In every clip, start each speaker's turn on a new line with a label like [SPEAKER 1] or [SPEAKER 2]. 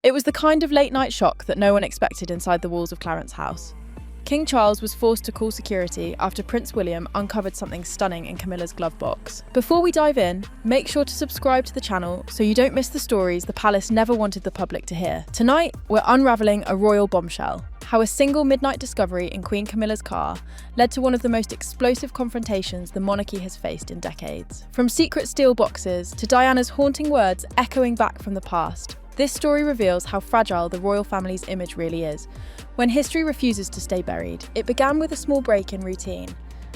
[SPEAKER 1] It was the kind of late-night shock that no one expected inside the walls of Clarence House. King Charles was forced to call security after Prince William uncovered something stunning in Camilla's glove box. Before we dive in, make sure to subscribe to the channel so you don't miss the stories the palace never wanted the public to hear. Tonight, we're unravelling a royal bombshell. How a single midnight discovery in Queen Camilla's car led to one of the most explosive confrontations the monarchy has faced in decades. From secret steel boxes to Diana's haunting words echoing back from the past, this story reveals how fragile the royal family's image really is when history refuses to stay buried. It began with a small break in routine.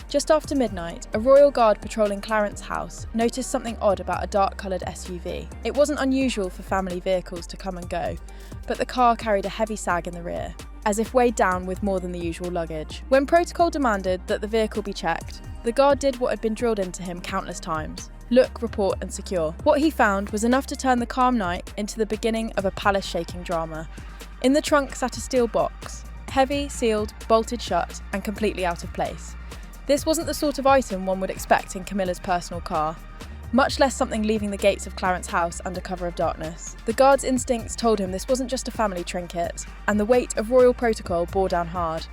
[SPEAKER 1] Just after midnight, a royal guard patrolling Clarence House noticed something odd about a dark-coloured SUV. It wasn't unusual for family vehicles to come and go, but the car carried a heavy sag in the rear, as if weighed down with more than the usual luggage. When protocol demanded that the vehicle be checked, the guard did what had been drilled into him countless times: look, report and secure. What he found was enough to turn the calm night into the beginning of a palace-shaking drama. In the trunk sat a steel box, heavy, sealed, bolted shut and completely out of place. This wasn't the sort of item one would expect in Camilla's personal car, much less something leaving the gates of Clarence House under cover of darkness. The guard's instincts told him this wasn't just a family trinket, and the weight of royal protocol bore down hard.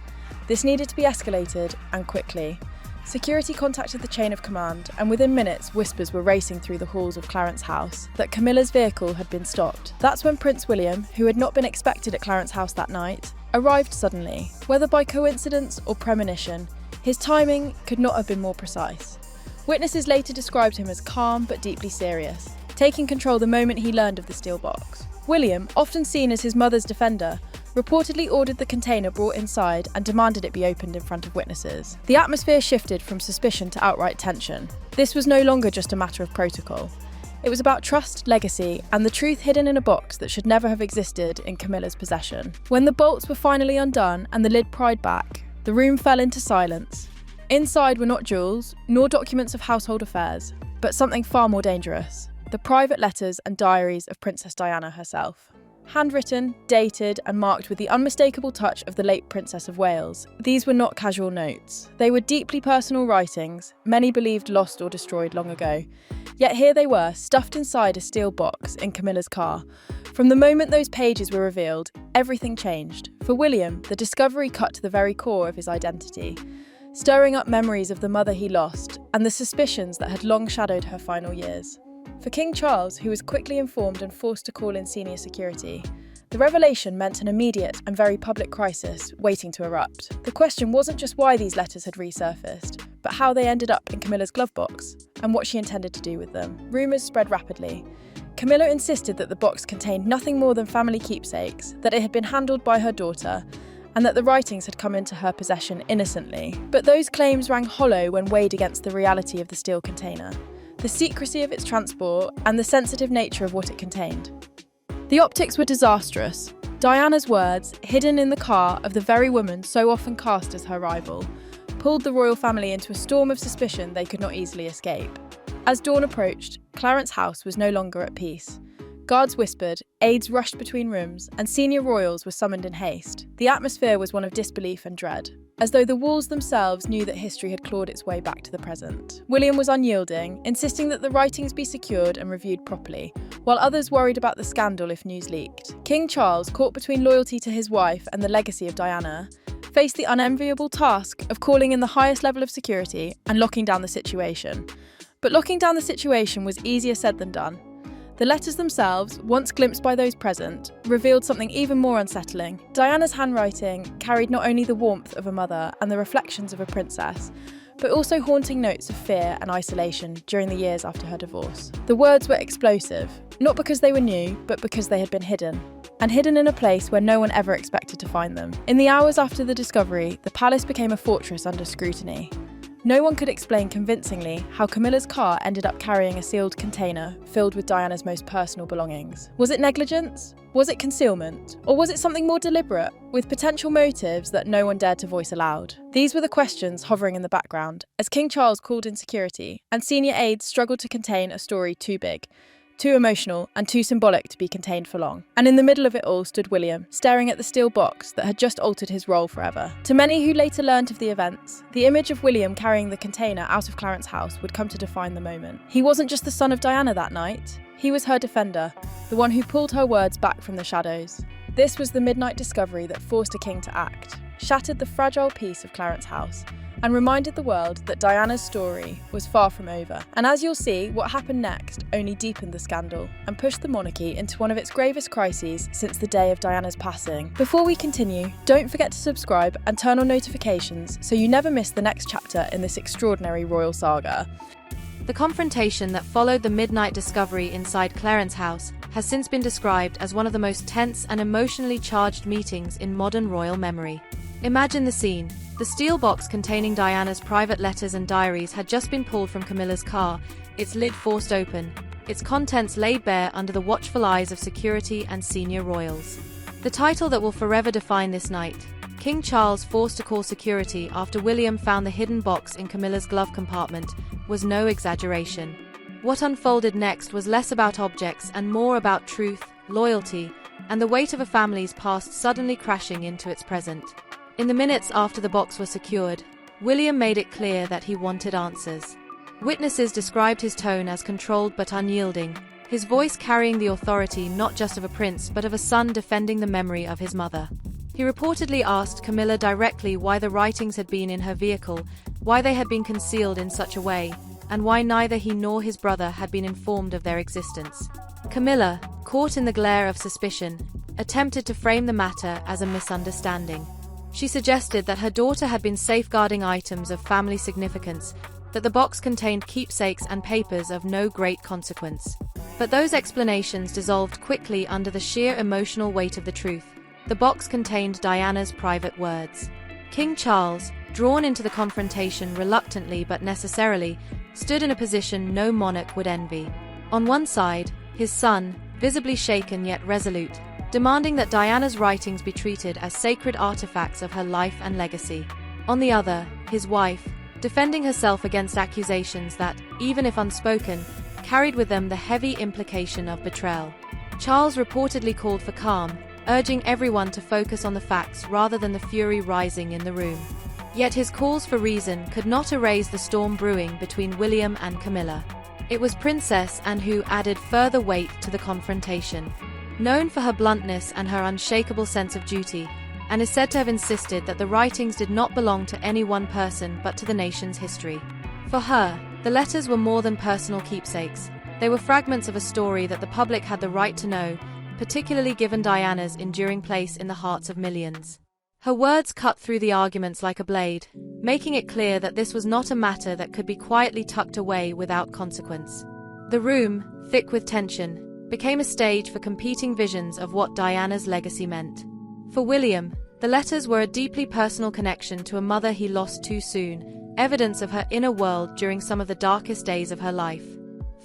[SPEAKER 1] This needed to be escalated, and quickly. Security contacted the chain of command, and within minutes whispers were racing through the halls of Clarence House that Camilla's vehicle had been stopped. That's when Prince William, who had not been expected at Clarence House that night, arrived suddenly. Whether by coincidence or premonition, his timing could not have been more precise. Witnesses later described him as calm but deeply serious, taking control the moment he learned of the steel box. William, often seen as his mother's defender, reportedly ordered the container brought inside and demanded it be opened in front of witnesses. The atmosphere shifted from suspicion to outright tension. This was no longer just a matter of protocol. It was about trust, legacy, and the truth hidden in a box that should never have existed in Camilla's possession. When the bolts were finally undone and the lid pried back, the room fell into silence. Inside were not jewels, nor documents of household affairs, but something far more dangerous: the private letters and diaries of Princess Diana herself. Handwritten, dated, and marked with the unmistakable touch of the late Princess of Wales, these were not casual notes. They were deeply personal writings, many believed lost or destroyed long ago. Yet here they were, stuffed inside a steel box in Camilla's car. From the moment those pages were revealed, everything changed. For William, the discovery cut to the very core of his identity, stirring up memories of the mother he lost and the suspicions that had long shadowed her final years. For King Charles, who was quickly informed and forced to call in senior security, the revelation meant an immediate and very public crisis waiting to erupt. The question wasn't just why these letters had resurfaced, but how they ended up in Camilla's glove box and what she intended to do with them. Rumours spread rapidly. Camilla insisted that the box contained nothing more than family keepsakes, that it had been handled by her daughter, and that the writings had come into her possession innocently. But those claims rang hollow when weighed against the reality of the steel container, the secrecy of its transport, and the sensitive nature of what it contained. The optics were disastrous. Diana's words, hidden in the car of the very woman so often cast as her rival, pulled the royal family into a storm of suspicion they could not easily escape. As dawn approached, Clarence House was no longer at peace. Guards whispered, aides rushed between rooms, and senior royals were summoned in haste. The atmosphere was one of disbelief and dread, as though the walls themselves knew that history had clawed its way back to the present. William was unyielding, insisting that the writings be secured and reviewed properly, while others worried about the scandal if news leaked. King Charles, caught between loyalty to his wife and the legacy of Diana, faced the unenviable task of calling in the highest level of security and locking down the situation. But locking down the situation was easier said than done. The letters themselves, once glimpsed by those present, revealed something even more unsettling. Diana's handwriting carried not only the warmth of a mother and the reflections of a princess, but also haunting notes of fear and isolation during the years after her divorce. The words were explosive, not because they were new, but because they had been hidden, and hidden in a place where no one ever expected to find them. In the hours after the discovery, the palace became a fortress under scrutiny. No one could explain convincingly how Camilla's car ended up carrying a sealed container filled with Diana's most personal belongings. Was it negligence? Was it concealment? Or was it something more deliberate, with potential motives that no one dared to voice aloud? These were the questions hovering in the background as King Charles called in security and senior aides struggled to contain a story too big, too emotional and too symbolic to be contained for long. And in the middle of it all stood William, staring at the steel box that had just altered his role forever. To many who later learnt of the events, the image of William carrying the container out of Clarence House would come to define the moment. He wasn't just the son of Diana that night, he was her defender, the one who pulled her words back from the shadows. This was the midnight discovery that forced a king to act, shattered the fragile peace of Clarence House, and reminded the world that Diana's story was far from over. And as you'll see, what happened next only deepened the scandal and pushed the monarchy into one of its gravest crises since the day of Diana's passing. Before we continue, don't forget to subscribe and turn on notifications so you never miss the next chapter in this extraordinary royal saga.
[SPEAKER 2] The confrontation that followed the midnight discovery inside Clarence House has since been described as one of the most tense and emotionally charged meetings in modern royal memory. Imagine the scene. The steel box containing Diana's private letters and diaries had just been pulled from Camilla's car, its lid forced open, its contents laid bare under the watchful eyes of security and senior royals. The title that will forever define this night: King Charles forced to call security after William found the hidden box in Camilla's glove compartment, was no exaggeration. What unfolded next was less about objects and more about truth, loyalty, and the weight of a family's past suddenly crashing into its present. In the minutes after the box was secured, William made it clear that he wanted answers. Witnesses described his tone as controlled but unyielding, his voice carrying the authority not just of a prince but of a son defending the memory of his mother. He reportedly asked Camilla directly why the writings had been in her vehicle, why they had been concealed in such a way, and why neither he nor his brother had been informed of their existence. Camilla, caught in the glare of suspicion, attempted to frame the matter as a misunderstanding. She suggested that her daughter had been safeguarding items of family significance, that the box contained keepsakes and papers of no great consequence. But those explanations dissolved quickly under the sheer emotional weight of the truth. The box contained Diana's private words. King Charles, drawn into the confrontation reluctantly but necessarily, stood in a position no monarch would envy. On one side, his son, visibly shaken yet resolute, demanding that Diana's writings be treated as sacred artifacts of her life and legacy. On the other, his wife, defending herself against accusations that, even if unspoken, carried with them the heavy implication of betrayal. Charles reportedly called for calm, urging everyone to focus on the facts rather than the fury rising in the room. Yet his calls for reason could not erase the storm brewing between William and Camilla. It was Princess Anne who added further weight to the confrontation. Known for her bluntness and her unshakable sense of duty, Anne is said to have insisted that the writings did not belong to any one person but to the nation's history. For her, the letters were more than personal keepsakes. They were fragments of a story that the public had the right to know, particularly given Diana's enduring place in the hearts of millions. Her words cut through the arguments like a blade, making it clear that this was not a matter that could be quietly tucked away without consequence. The room, thick with tension, became a stage for competing visions of what Diana's legacy meant. For William, the letters were a deeply personal connection to a mother he lost too soon, evidence of her inner world during some of the darkest days of her life.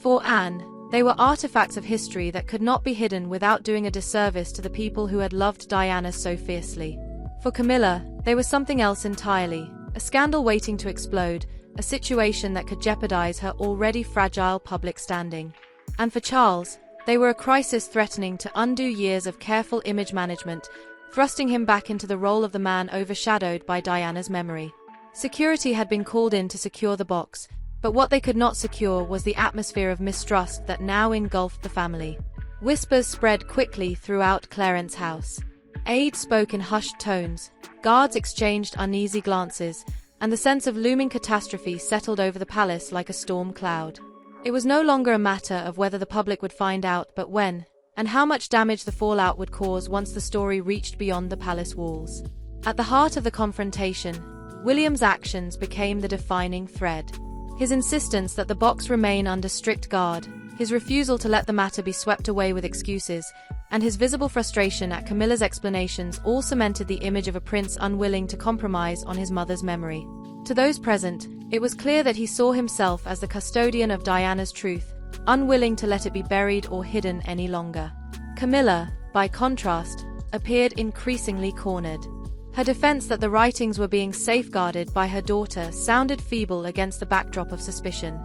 [SPEAKER 2] For Anne, they were artifacts of history that could not be hidden without doing a disservice to the people who had loved Diana so fiercely. For Camilla, they were something else entirely, a scandal waiting to explode, a situation that could jeopardize her already fragile public standing. And for Charles, they were a crisis threatening to undo years of careful image management, thrusting him back into the role of the man overshadowed by Diana's memory. Security had been called in to secure the box, but what they could not secure was the atmosphere of mistrust that now engulfed the family. Whispers spread quickly throughout Clarence House. Aides spoke in hushed tones, guards exchanged uneasy glances, and the sense of looming catastrophe settled over the palace like a storm cloud. It was no longer a matter of whether the public would find out, but when, and how much damage the fallout would cause once the story reached beyond the palace walls. At the heart of the confrontation, William's actions became the defining thread. His insistence that the box remain under strict guard, his refusal to let the matter be swept away with excuses, and his visible frustration at Camilla's explanations all cemented the image of a prince unwilling to compromise on his mother's memory. To those present, it was clear that he saw himself as the custodian of Diana's truth, unwilling to let it be buried or hidden any longer. Camilla, by contrast, appeared increasingly cornered. Her defense that the writings were being safeguarded by her daughter sounded feeble against the backdrop of suspicion.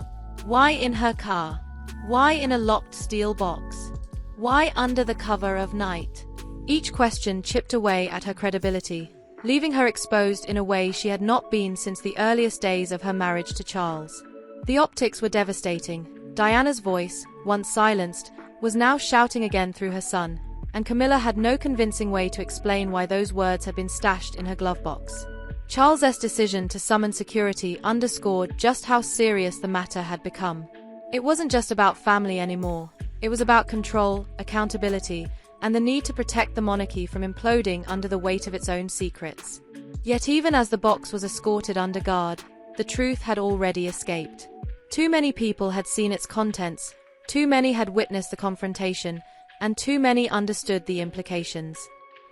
[SPEAKER 2] Why in her car? Why in a locked steel box? Why under the cover of night? Each question chipped away at her credibility, leaving her exposed in a way she had not been since the earliest days of her marriage to Charles. The optics were devastating. Diana's voice, once silenced, was now shouting again through her son, and Camilla had no convincing way to explain why those words had been stashed in her glove box. Charles's decision to summon security underscored just how serious the matter had become. It wasn't just about family anymore. It was about control, accountability, and the need to protect the monarchy from imploding under the weight of its own secrets. Yet even as the box was escorted under guard, the truth had already escaped. Too many people had seen its contents, too many had witnessed the confrontation, and too many understood the implications.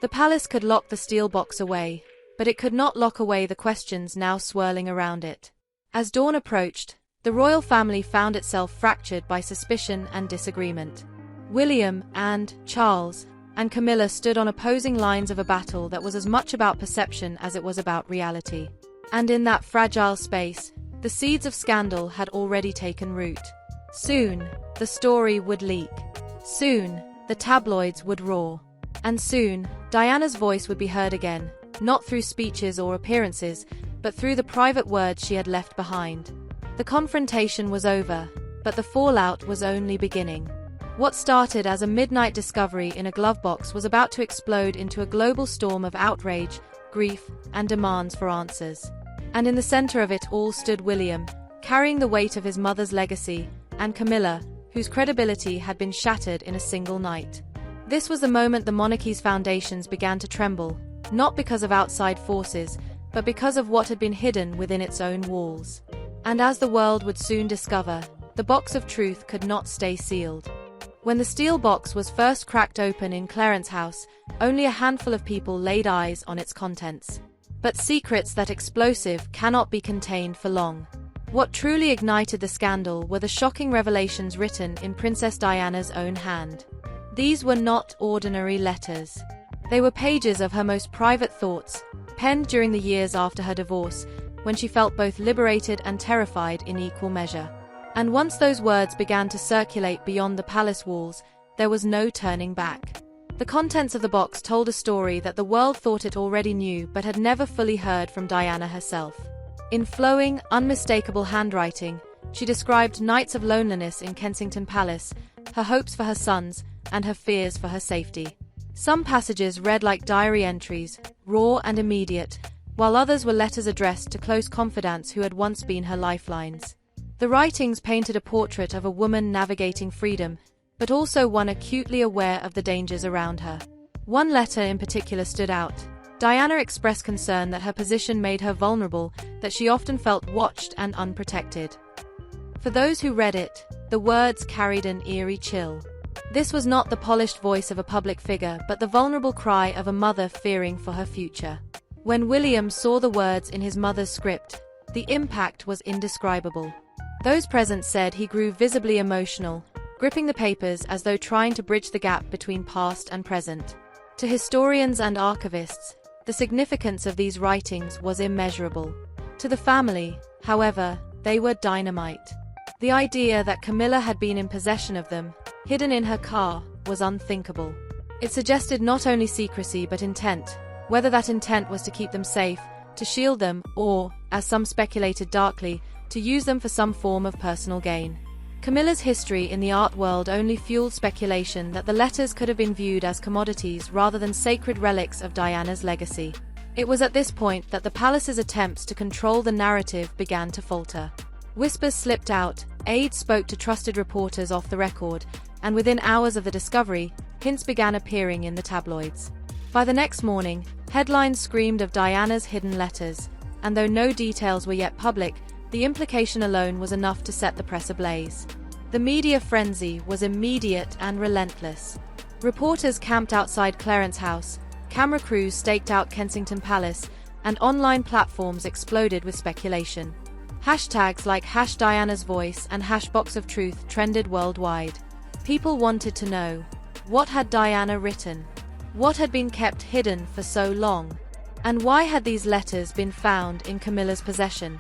[SPEAKER 2] The palace could lock the steel box away, but it could not lock away the questions now swirling around it. As dawn approached, the royal family found itself fractured by suspicion and disagreement. William and Charles and Camilla stood on opposing lines of a battle that was as much about perception as it was about reality. And in that fragile space, the seeds of scandal had already taken root. Soon, the story would leak. Soon, the tabloids would roar. And soon, Diana's voice would be heard again, not through speeches or appearances, but through the private words she had left behind. The confrontation was over, but the fallout was only beginning. What started as a midnight discovery in a glove box was about to explode into a global storm of outrage, grief, and demands for answers. And in the center of it all stood William, carrying the weight of his mother's legacy, and Camilla, whose credibility had been shattered in a single night. This was the moment the monarchy's foundations began to tremble, not because of outside forces, but because of what had been hidden within its own walls. And as the world would soon discover, the box of truth could not stay sealed. When the steel box was first cracked open in Clarence House, only a handful of people laid eyes on its contents. But secrets that explosive cannot be contained for long. What truly ignited the scandal were the shocking revelations written in Princess Diana's own hand. These were not ordinary letters. They were pages of her most private thoughts, penned during the years after her divorce, when she felt both liberated and terrified in equal measure. And once those words began to circulate beyond the palace walls, there was no turning back. The contents of the box told a story that the world thought it already knew but had never fully heard from Diana herself. In flowing, unmistakable handwriting, she described nights of loneliness in Kensington Palace, her hopes for her sons, and her fears for her safety. Some passages read like diary entries, raw and immediate, while others were letters addressed to close confidants who had once been her lifelines. The writings painted a portrait of a woman navigating freedom, but also one acutely aware of the dangers around her. One letter in particular stood out. Diana expressed concern that her position made her vulnerable, that she often felt watched and unprotected. For those who read it, the words carried an eerie chill. This was not the polished voice of a public figure, but the vulnerable cry of a mother fearing for her future. When William saw the words in his mother's script, the impact was indescribable. Those present said he grew visibly emotional, gripping the papers as though trying to bridge the gap between past and present. To historians and archivists, the significance of these writings was immeasurable. To the family, however, they were dynamite. The idea that Camilla had been in possession of them, hidden in her car, was unthinkable. It suggested not only secrecy but intent, whether that intent was to keep them safe, to shield them, or, as some speculated darkly, to use them for some form of personal gain. Camilla's history in the art world only fueled speculation that the letters could have been viewed as commodities rather than sacred relics of Diana's legacy. It was at this point that the palace's attempts to control the narrative began to falter. Whispers slipped out, aides spoke to trusted reporters off the record, and within hours of the discovery, hints began appearing in the tabloids. By the next morning, headlines screamed of Diana's hidden letters, and though no details were yet public, the implication alone was enough to set the press ablaze. The media frenzy was immediate and relentless. Reporters camped outside Clarence House, camera crews staked out Kensington Palace, and online platforms exploded with speculation. Hashtags like #Diana'sVoice and #BoxOfTruth trended worldwide. People wanted to know, what had Diana written? What had been kept hidden for so long? And why had these letters been found in Camilla's possession?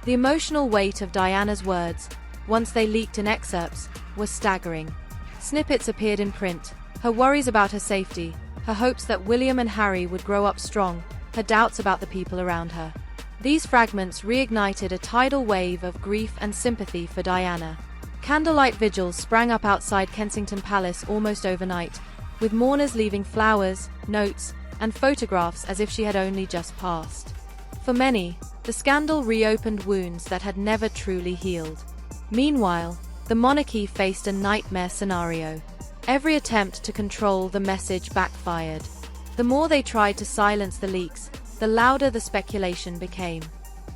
[SPEAKER 2] The emotional weight of Diana's words, once they leaked in excerpts, was staggering. Snippets appeared in print, her worries about her safety, her hopes that William and Harry would grow up strong, her doubts about the people around her. These fragments reignited a tidal wave of grief and sympathy for Diana. Candlelight vigils sprang up outside Kensington Palace almost overnight, with mourners leaving flowers, notes, and photographs as if she had only just passed. For many, the scandal reopened wounds that had never truly healed. Meanwhile, the monarchy faced a nightmare scenario. Every attempt to control the message backfired. The more they tried to silence the leaks, the louder the speculation became.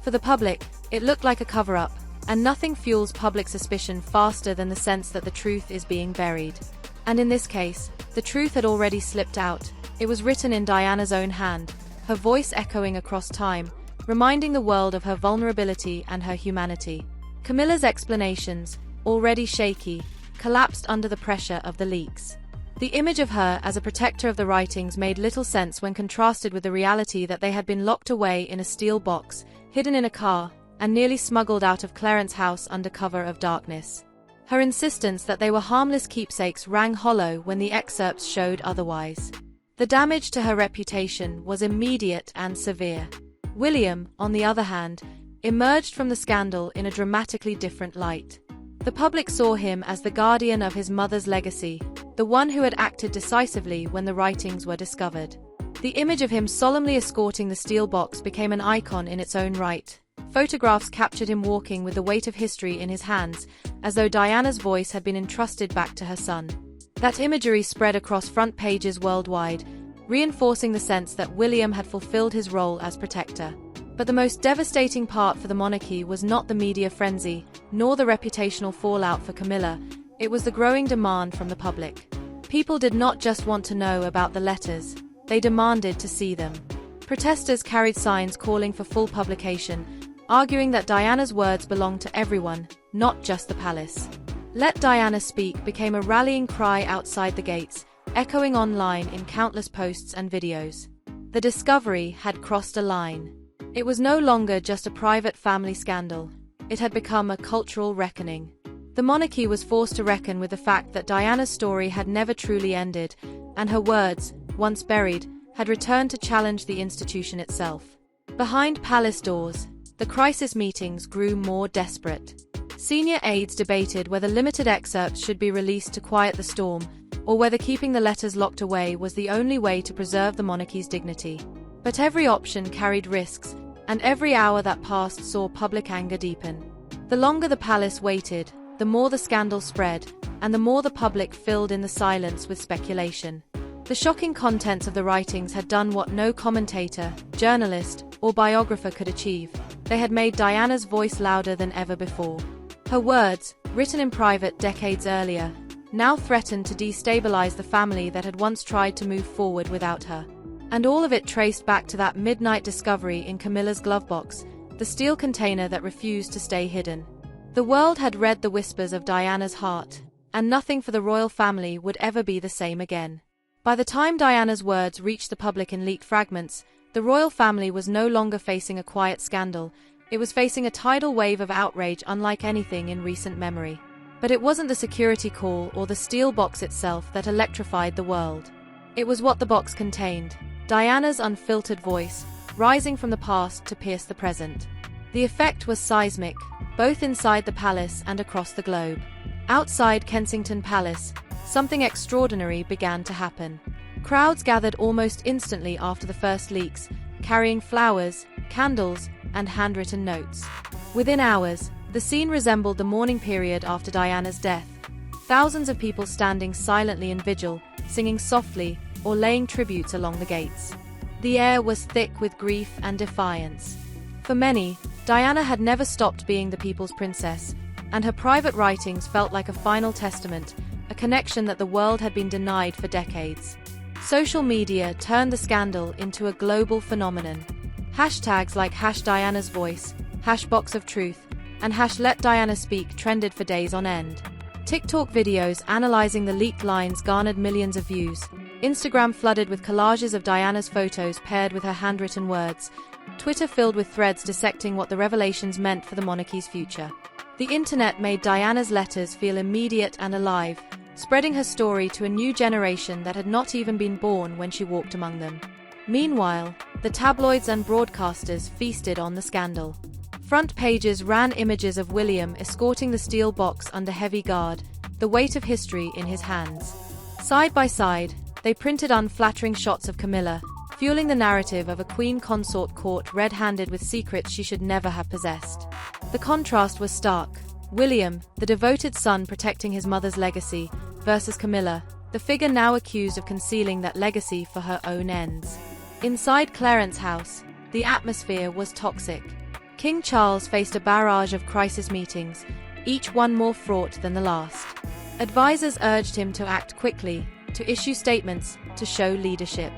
[SPEAKER 2] For the public, it looked like a cover-up, and nothing fuels public suspicion faster than the sense that the truth is being buried. And in this case, the truth had already slipped out. It was written in Diana's own hand, her voice echoing across time, reminding the world of her vulnerability and her humanity. Camilla's explanations, already shaky, collapsed under the pressure of the leaks. The image of her as a protector of the writings made little sense when contrasted with the reality that they had been locked away in a steel box, hidden in a car, and nearly smuggled out of Clarence House under cover of darkness. Her insistence that they were harmless keepsakes rang hollow when the excerpts showed otherwise. The damage to her reputation was immediate and severe. William, on the other hand, emerged from the scandal in a dramatically different light. The public saw him as the guardian of his mother's legacy, the one who had acted decisively when the writings were discovered. The image of him solemnly escorting the steel box became an icon in its own right. Photographs captured him walking with the weight of history in his hands, as though Diana's voice had been entrusted back to her son. That imagery spread across front pages worldwide, reinforcing the sense that William had fulfilled his role as protector. But the most devastating part for the monarchy was not the media frenzy, nor the reputational fallout for Camilla. It was the growing demand from the public. People did not just want to know about the letters, they demanded to see them. Protesters carried signs calling for full publication, arguing that Diana's words belonged to everyone, not just the palace. Let Diana Speak became a rallying cry outside the gates, echoing online in countless posts and videos. The discovery had crossed a line. It was no longer just a private family scandal. It had become a cultural reckoning. The monarchy was forced to reckon with the fact that Diana's story had never truly ended, and her words, once buried, had returned to challenge the institution itself. Behind palace doors, the crisis meetings grew more desperate. Senior aides debated whether limited excerpts should be released to quiet the storm, or whether keeping the letters locked away was the only way to preserve the monarchy's dignity. But every option carried risks, and every hour that passed saw public anger deepen. The longer the palace waited, the more the scandal spread, and the more the public filled in the silence with speculation. The shocking contents of the writings had done what no commentator, journalist, or biographer could achieve. They had made Diana's voice louder than ever before. Her words, written in private decades earlier, now threatened to destabilize the family that had once tried to move forward without her. And all of it traced back to that midnight discovery in Camilla's glove box, the steel container that refused to stay hidden. The world had read the whispers of Diana's heart, and nothing for the royal family would ever be the same again. By the time Diana's words reached the public in leaked fragments, the royal family was no longer facing a quiet scandal, it was facing a tidal wave of outrage unlike anything in recent memory. But it wasn't the security call or the steel box itself that electrified the world. It was what the box contained. Diana's unfiltered voice, rising from the past to pierce the present. The effect was seismic, both inside the palace and across the globe. Outside Kensington Palace, something extraordinary began to happen. Crowds gathered almost instantly after the first leaks, carrying flowers, candles, and handwritten notes. Within hours, the scene resembled the mourning period after Diana's death. Thousands of people standing silently in vigil, singing softly, or laying tributes along the gates. The air was thick with grief and defiance. For many, Diana had never stopped being the people's princess, and her private writings felt like a final testament, a connection that the world had been denied for decades. Social media turned the scandal into a global phenomenon. Hashtags like #Diana'sVoice, #BoxOfTruth, and #LetDianaSpeak trended for days on end. TikTok videos analyzing the leaked lines garnered millions of views. Instagram flooded with collages of Diana's photos paired with her handwritten words. Twitter filled with threads dissecting what the revelations meant for the monarchy's future. The internet made Diana's letters feel immediate and alive, spreading her story to a new generation that had not even been born when she walked among them. Meanwhile, the tabloids and broadcasters feasted on the scandal. Front pages ran images of William escorting the steel box under heavy guard, the weight of history in his hands. Side by side, they printed unflattering shots of Camilla, fueling the narrative of a queen consort caught red-handed with secrets she should never have possessed. The contrast was stark. William, the devoted son protecting his mother's legacy, versus Camilla, the figure now accused of concealing that legacy for her own ends. Inside Clarence House, the atmosphere was toxic. King Charles faced a barrage of crisis meetings, each one more fraught than the last. Advisors urged him to act quickly, to issue statements, to show leadership.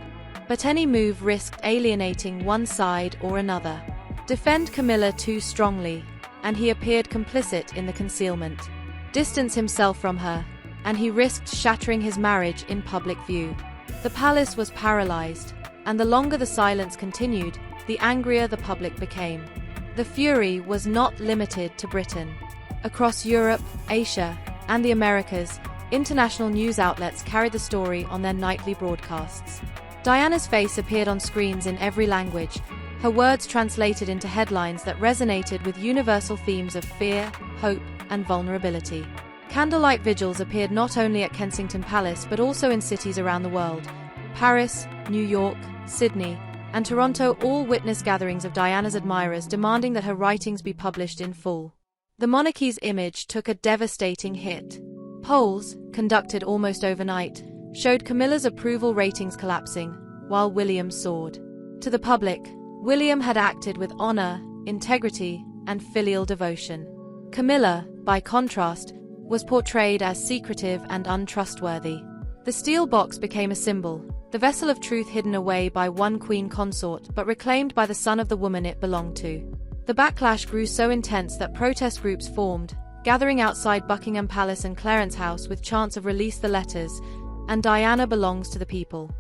[SPEAKER 2] But any move risked alienating one side or another. Defend Camilla too strongly, and he appeared complicit in the concealment. Distance himself from her, and he risked shattering his marriage in public view. The palace was paralyzed, and the longer the silence continued, the angrier the public became. The fury was not limited to Britain. Across Europe, Asia, and the Americas, international news outlets carried the story on their nightly broadcasts. Diana's face appeared on screens in every language, her words translated into headlines that resonated with universal themes of fear, hope, and vulnerability. Candlelight vigils appeared not only at Kensington Palace but also in cities around the world. Paris, New York, Sydney, and Toronto all witnessed gatherings of Diana's admirers demanding that her writings be published in full. The monarchy's image took a devastating hit. Polls, conducted almost overnight, showed Camilla's approval ratings collapsing, while William soared. To the public, William had acted with honor, integrity, and filial devotion. Camilla, by contrast, was portrayed as secretive and untrustworthy. The steel box became a symbol, the vessel of truth hidden away by one queen consort but reclaimed by the son of the woman it belonged to. The backlash grew so intense that protest groups formed, gathering outside Buckingham Palace and Clarence House with chants of "Release the letters," and "Diana belongs to the people."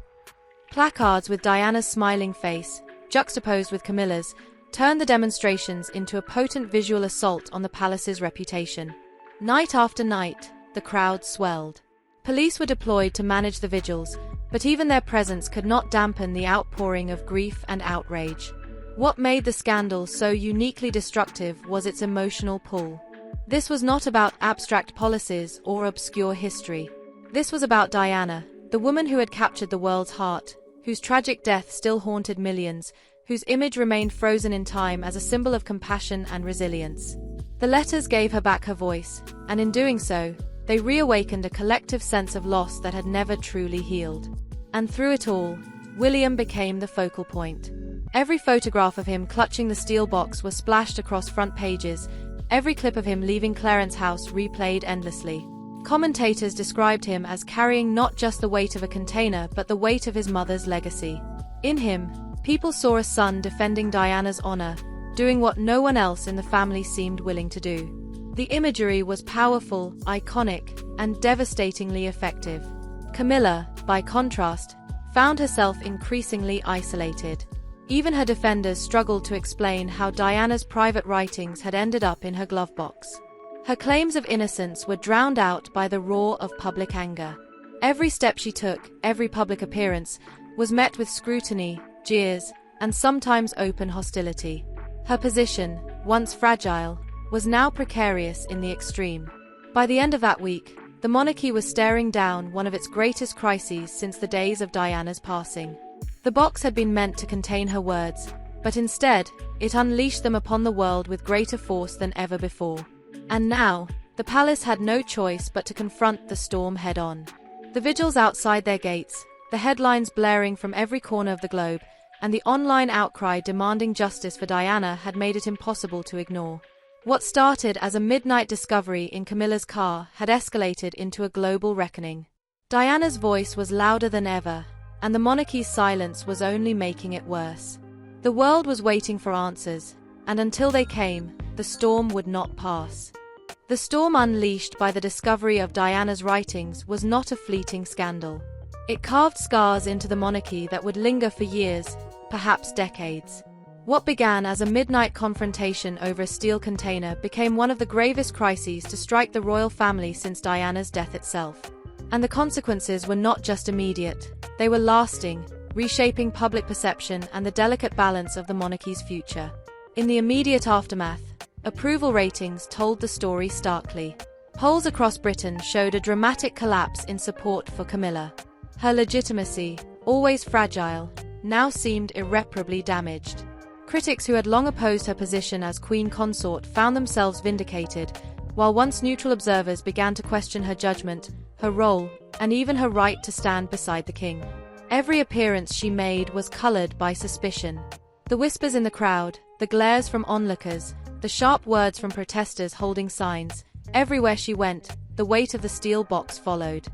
[SPEAKER 2] Placards with Diana's smiling face, juxtaposed with Camilla's, turned the demonstrations into a potent visual assault on the palace's reputation. Night after night, the crowd swelled. Police were deployed to manage the vigils, but even their presence could not dampen the outpouring of grief and outrage. What made the scandal so uniquely destructive was its emotional pull. This was not about abstract policies or obscure history. This was about Diana, the woman who had captured the world's heart, whose tragic death still haunted millions, whose image remained frozen in time as a symbol of compassion and resilience. The letters gave her back her voice, and in doing so, they reawakened a collective sense of loss that had never truly healed. And through it all, William became the focal point. Every photograph of him clutching the steel box was splashed across front pages, every clip of him leaving Clarence House replayed endlessly. Commentators described him as carrying not just the weight of a container but the weight of his mother's legacy. In him, people saw a son defending Diana's honor, doing what no one else in the family seemed willing to do. The imagery was powerful, iconic, and devastatingly effective. Camilla, by contrast, found herself increasingly isolated. Even her defenders struggled to explain how Diana's private writings had ended up in her glove box. Her claims of innocence were drowned out by the roar of public anger. Every step she took, every public appearance, was met with scrutiny, jeers, and sometimes open hostility. Her position, once fragile, was now precarious in the extreme. By the end of that week, the monarchy was staring down one of its greatest crises since the days of Diana's passing. The box had been meant to contain her words, but instead, it unleashed them upon the world with greater force than ever before. And now, the palace had no choice but to confront the storm head-on. The vigils outside their gates, the headlines blaring from every corner of the globe, and the online outcry demanding justice for Diana had made it impossible to ignore. What started as a midnight discovery in Camilla's car had escalated into a global reckoning. Diana's voice was louder than ever, and the monarchy's silence was only making it worse. The world was waiting for answers, and until they came, the storm would not pass. The storm unleashed by the discovery of Diana's writings was not a fleeting scandal. It carved scars into the monarchy that would linger for years, perhaps decades. What began as a midnight confrontation over a steel container became one of the gravest crises to strike the royal family since Diana's death itself. And the consequences were not just immediate, they were lasting, reshaping public perception and the delicate balance of the monarchy's future. In the immediate aftermath, approval ratings told the story starkly. Polls across Britain showed a dramatic collapse in support for Camilla. Her legitimacy, always fragile, now seemed irreparably damaged. Critics who had long opposed her position as queen consort found themselves vindicated, while once neutral observers began to question her judgment, her role, and even her right to stand beside the king. Every appearance she made was colored by suspicion. The whispers in the crowd, the glares from onlookers, the sharp words from protesters holding signs, everywhere she went, the weight of the steel box followed.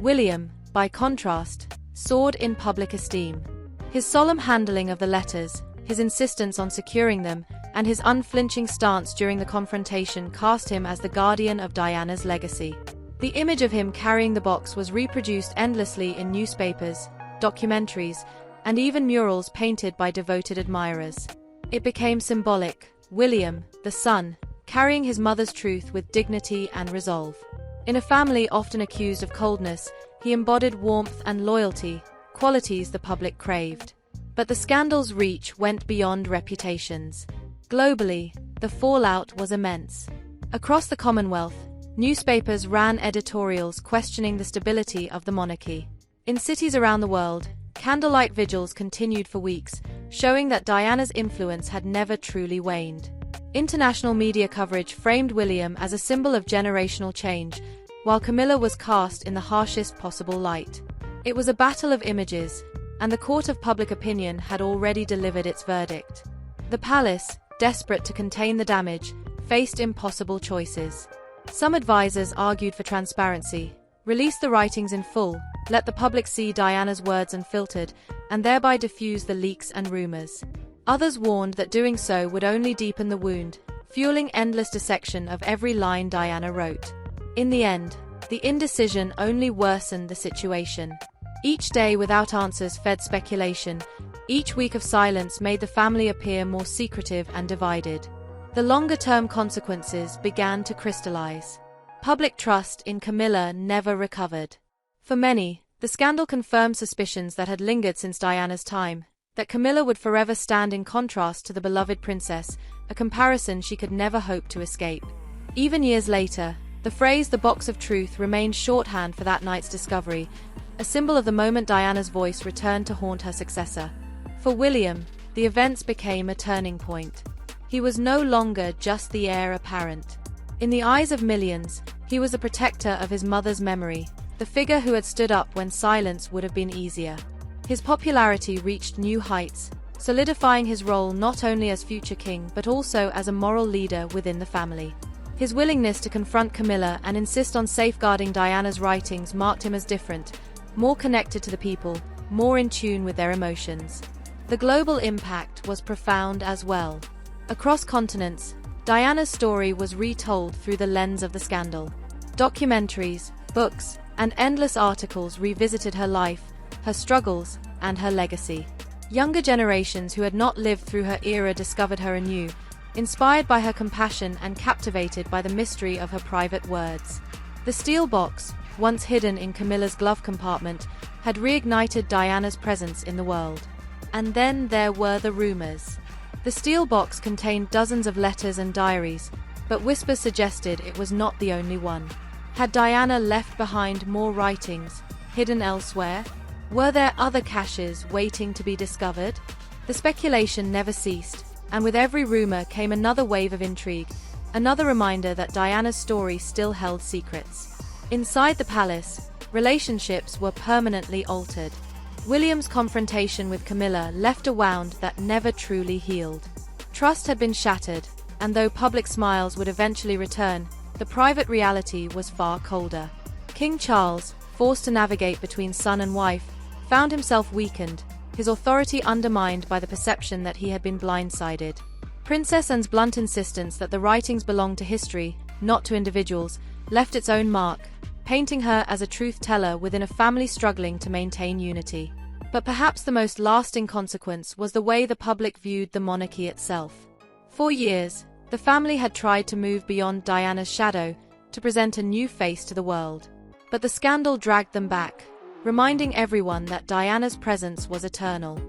[SPEAKER 2] William, by contrast, soared in public esteem. His solemn handling of the letters, his insistence on securing them, and his unflinching stance during the confrontation cast him as the guardian of Diana's legacy. The image of him carrying the box was reproduced endlessly in newspapers, documentaries, and even murals painted by devoted admirers. It became symbolic, William, the son, carrying his mother's truth with dignity and resolve. In a family often accused of coldness, he embodied warmth and loyalty, qualities the public craved. But the scandal's reach went beyond reputations. Globally, the fallout was immense. Across the Commonwealth, newspapers ran editorials questioning the stability of the monarchy. In cities around the world, candlelight vigils continued for weeks, showing that Diana's influence had never truly waned. International media coverage framed William as a symbol of generational change, while Camilla was cast in the harshest possible light. It was a battle of images, and the court of public opinion had already delivered its verdict. The palace, desperate to contain the damage, faced impossible choices. Some advisors argued for transparency, release the writings in full, let the public see Diana's words unfiltered, and thereby diffuse the leaks and rumors. Others warned that doing so would only deepen the wound, fueling endless dissection of every line Diana wrote. In the end, the indecision only worsened the situation. Each day without answers fed speculation. Each week of silence made the family appear more secretive and divided. The longer-term consequences began to crystallize. Public trust in Camilla never recovered. For many, the scandal confirmed suspicions that had lingered since Diana's time, that Camilla would forever stand in contrast to the beloved princess, a comparison she could never hope to escape. Even years later, the phrase "the box of truth" remained shorthand for that night's discovery, a symbol of the moment Diana's voice returned to haunt her successor. For William, the events became a turning point. He was no longer just the heir apparent. In the eyes of millions, he was the protector of his mother's memory, the figure who had stood up when silence would have been easier. His popularity reached new heights, solidifying his role not only as future king but also as a moral leader within the family. His willingness to confront Camilla and insist on safeguarding Diana's writings marked him as different, more connected to the people, more in tune with their emotions. The global impact was profound as well. Across continents, Diana's story was retold through the lens of the scandal. Documentaries, books, and endless articles revisited her life, her struggles, and her legacy. Younger generations who had not lived through her era discovered her anew, inspired by her compassion and captivated by the mystery of her private words. The steel box, once hidden in Camilla's glove compartment, had reignited Diana's presence in the world. And then there were the rumors. The steel box contained dozens of letters and diaries, but whispers suggested it was not the only one. Had Diana left behind more writings, hidden elsewhere? Were there other caches waiting to be discovered? The speculation never ceased, and with every rumor came another wave of intrigue, another reminder that Diana's story still held secrets. Inside the palace, relationships were permanently altered. William's confrontation with Camilla left a wound that never truly healed. Trust had been shattered, and though public smiles would eventually return, the private reality was far colder. King Charles, forced to navigate between son and wife, found himself weakened, his authority undermined by the perception that he had been blindsided. Princess Anne's blunt insistence that the writings belonged to history, not to individuals, left its own mark, painting her as a truth-teller within a family struggling to maintain unity. But perhaps the most lasting consequence was the way the public viewed the monarchy itself. For years, the family had tried to move beyond Diana's shadow to present a new face to the world. But the scandal dragged them back, reminding everyone that Diana's presence was eternal.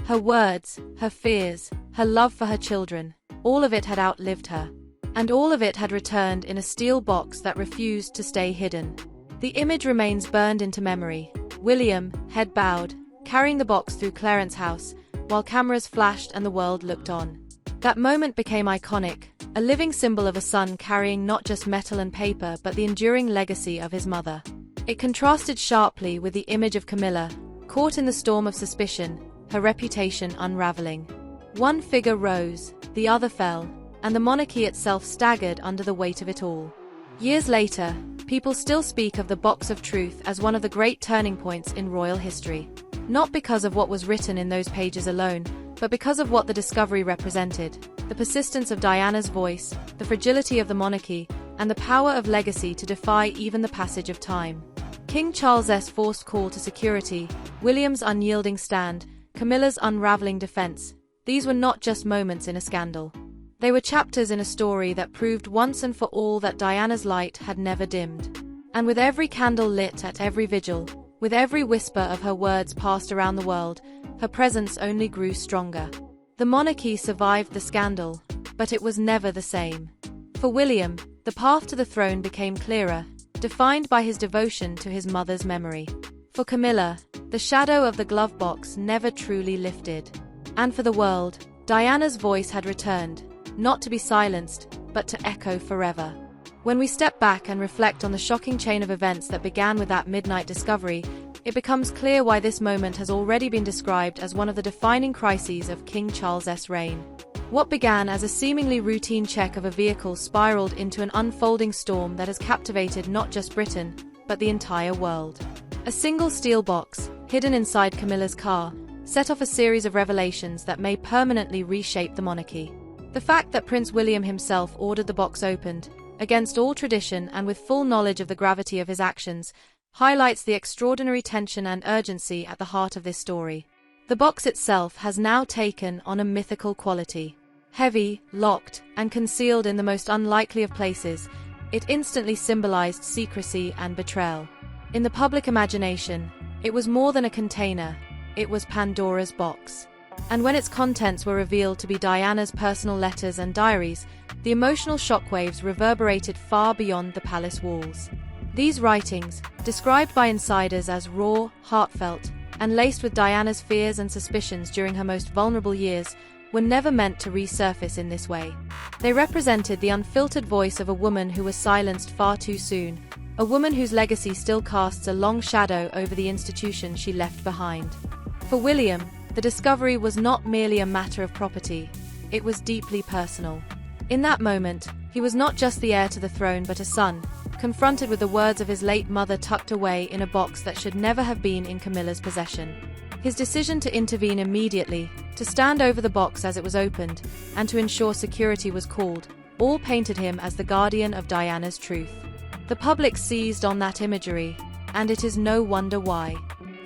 [SPEAKER 2] Her words, her fears, her love for her children, all of it had outlived her. And all of it had returned in a steel box that refused to stay hidden. The image remains burned into memory. William, head bowed, carrying the box through Clarence House, while cameras flashed and the world looked on. That moment became iconic, a living symbol of a son carrying not just metal and paper but the enduring legacy of his mother. It contrasted sharply with the image of Camilla, caught in the storm of suspicion, her reputation unraveling. One figure rose, the other fell, and the monarchy itself staggered under the weight of it all. Years later, people still speak of the Box of Truth as one of the great turning points in royal history. Not because of what was written in those pages alone, but because of what the discovery represented: the persistence of Diana's voice, the fragility of the monarchy, and the power of legacy to defy even the passage of time. King Charles's forced call to security, William's unyielding stand, Camilla's unraveling defense, these were not just moments in a scandal. They were chapters in a story that proved once and for all that Diana's light had never dimmed. And with every candle lit at every vigil, with every whisper of her words passed around the world, her presence only grew stronger. The monarchy survived the scandal, but it was never the same. For William, the path to the throne became clearer, defined by his devotion to his mother's memory. For Camilla, the shadow of the glove box never truly lifted. And for the world, Diana's voice had returned, not to be silenced, but to echo forever. When we step back and reflect on the shocking chain of events that began with that midnight discovery, it becomes clear why this moment has already been described as one of the defining crises of King Charles's reign. What began as a seemingly routine check of a vehicle spiraled into an unfolding storm that has captivated not just Britain, but the entire world. A single steel box, hidden inside Camilla's car, set off a series of revelations that may permanently reshape the monarchy. The fact that Prince William himself ordered the box opened, against all tradition and with full knowledge of the gravity of his actions, highlights the extraordinary tension and urgency at the heart of this story. The box itself has now taken on a mythical quality. Heavy, locked, and concealed in the most unlikely of places, it instantly symbolized secrecy and betrayal. In the public imagination, it was more than a container, it was Pandora's box. And when its contents were revealed to be Diana's personal letters and diaries, the emotional shockwaves reverberated far beyond the palace walls. These writings, described by insiders as raw, heartfelt, and laced with Diana's fears and suspicions during her most vulnerable years, were never meant to resurface in this way. They represented the unfiltered voice of a woman who was silenced far too soon, a woman whose legacy still casts a long shadow over the institution she left behind. For William, the discovery was not merely a matter of property, it was deeply personal. In that moment, he was not just the heir to the throne but a son, confronted with the words of his late mother tucked away in a box that should never have been in Camilla's possession. His decision to intervene immediately, to stand over the box as it was opened, and to ensure security was called, all painted him as the guardian of Diana's truth. The public seized on that imagery, and it is no wonder why.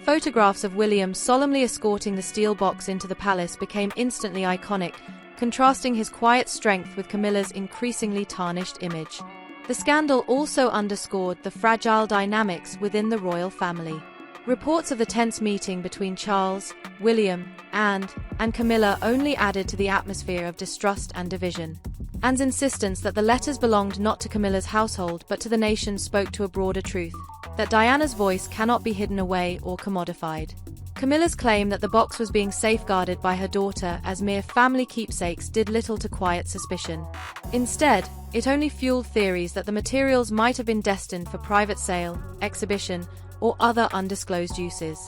[SPEAKER 2] Photographs of William solemnly escorting the steel box into the palace became instantly iconic, contrasting his quiet strength with Camilla's increasingly tarnished image. The scandal also underscored the fragile dynamics within the royal family. Reports of the tense meeting between Charles, William, and Camilla only added to the atmosphere of distrust and division. Anne's insistence that the letters belonged not to Camilla's household but to the nation spoke to a broader truth, that Diana's voice cannot be hidden away or commodified. Camilla's claim that the box was being safeguarded by her daughter as mere family keepsakes did little to quiet suspicion. Instead, it only fueled theories that the materials might have been destined for private sale, exhibition, or other undisclosed uses.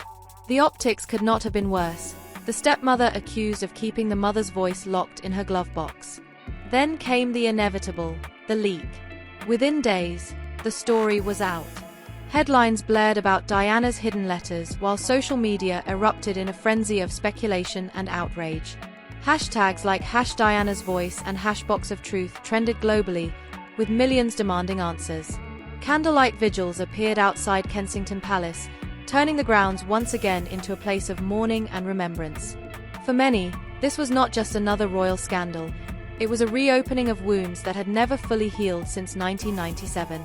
[SPEAKER 2] The optics could not have been worse, the stepmother accused of keeping the mother's voice locked in her glove box. Then came the inevitable, the leak. Within days, the story was out. Headlines blared about Diana's hidden letters while social media erupted in a frenzy of speculation and outrage. Hashtags like #Diana'sVoice and #BoxOfTruth trended globally, with millions demanding answers. Candlelight vigils appeared outside Kensington Palace, turning the grounds once again into a place of mourning and remembrance. For many, this was not just another royal scandal. It was a reopening of wounds that had never fully healed since 1997.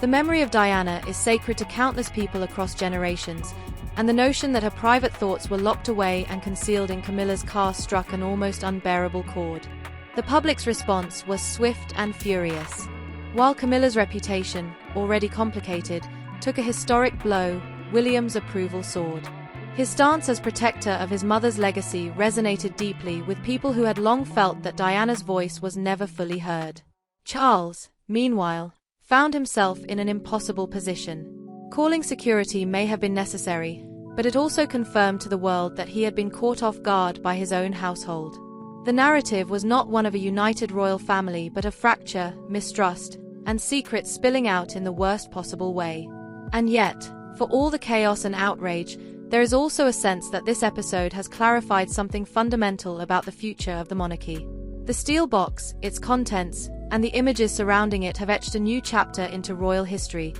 [SPEAKER 2] The memory of Diana is sacred to countless people across generations, and the notion that her private thoughts were locked away and concealed in Camilla's car struck an almost unbearable chord. The public's response was swift and furious. While Camilla's reputation, already complicated, took a historic blow, William's approval soared. His stance as protector of his mother's legacy resonated deeply with people who had long felt that Diana's voice was never fully heard. Charles, meanwhile, found himself in an impossible position. Calling security may have been necessary, but it also confirmed to the world that he had been caught off guard by his own household. The narrative was not one of a united royal family, but of fracture, mistrust, and secrets spilling out in the worst possible way. And yet, for all the chaos and outrage, there is also a sense that this episode has clarified something fundamental about the future of the monarchy. The steel box, its contents, and the images surrounding it have etched a new chapter into royal history,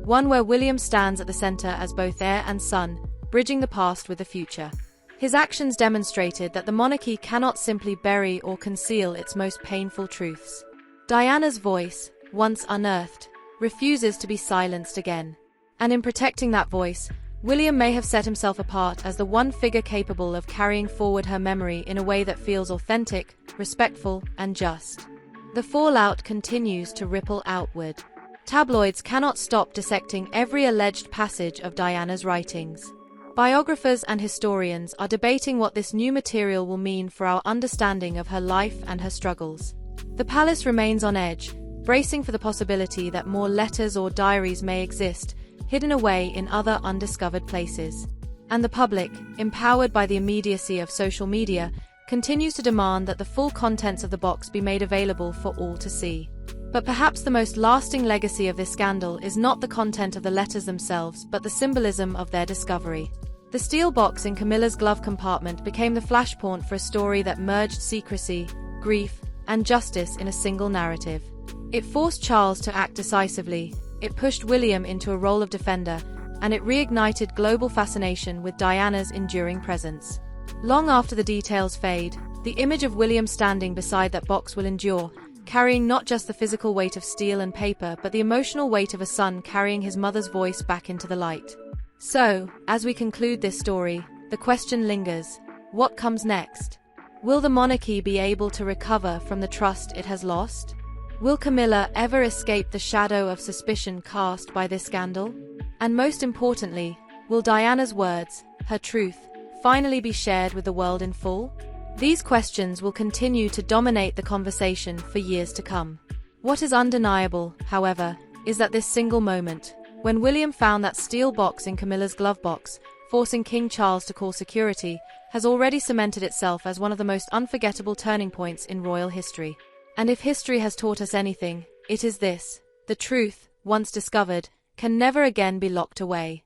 [SPEAKER 2] one where William stands at the center as both heir and son, bridging the past with the future. His actions demonstrated that the monarchy cannot simply bury or conceal its most painful truths. Diana's voice, once unearthed, refuses to be silenced again. And in protecting that voice, William may have set himself apart as the one figure capable of carrying forward her memory in a way that feels authentic, respectful, and just. The fallout continues to ripple outward. Tabloids cannot stop dissecting every alleged passage of Diana's writings. Biographers and historians are debating what this new material will mean for our understanding of her life and her struggles. The palace remains on edge, bracing for the possibility that more letters or diaries may exist, hidden away in other undiscovered places. And the public, empowered by the immediacy of social media, continues to demand that the full contents of the box be made available for all to see. But perhaps the most lasting legacy of this scandal is not the content of the letters themselves, but the symbolism of their discovery. The steel box in Camilla's glove compartment became the flashpoint for a story that merged secrecy, grief, and justice in a single narrative. It forced Charles to act decisively, it pushed William into a role of defender, and it reignited global fascination with Diana's enduring presence. Long after the details fade, the image of William standing beside that box will endure, carrying not just the physical weight of steel and paper, but the emotional weight of a son carrying his mother's voice back into the light. So, as we conclude this story, the question lingers: what comes next? Will the monarchy be able to recover from the trust it has lost? Will Camilla ever escape the shadow of suspicion cast by this scandal? And most importantly, will Diana's words, her truth, finally be shared with the world in full? These questions will continue to dominate the conversation for years to come. What is undeniable, however, is that this single moment, when William found that steel box in Camilla's glove box, forcing King Charles to call security, has already cemented itself as one of the most unforgettable turning points in royal history. And if history has taught us anything, it is this: the truth, once discovered, can never again be locked away.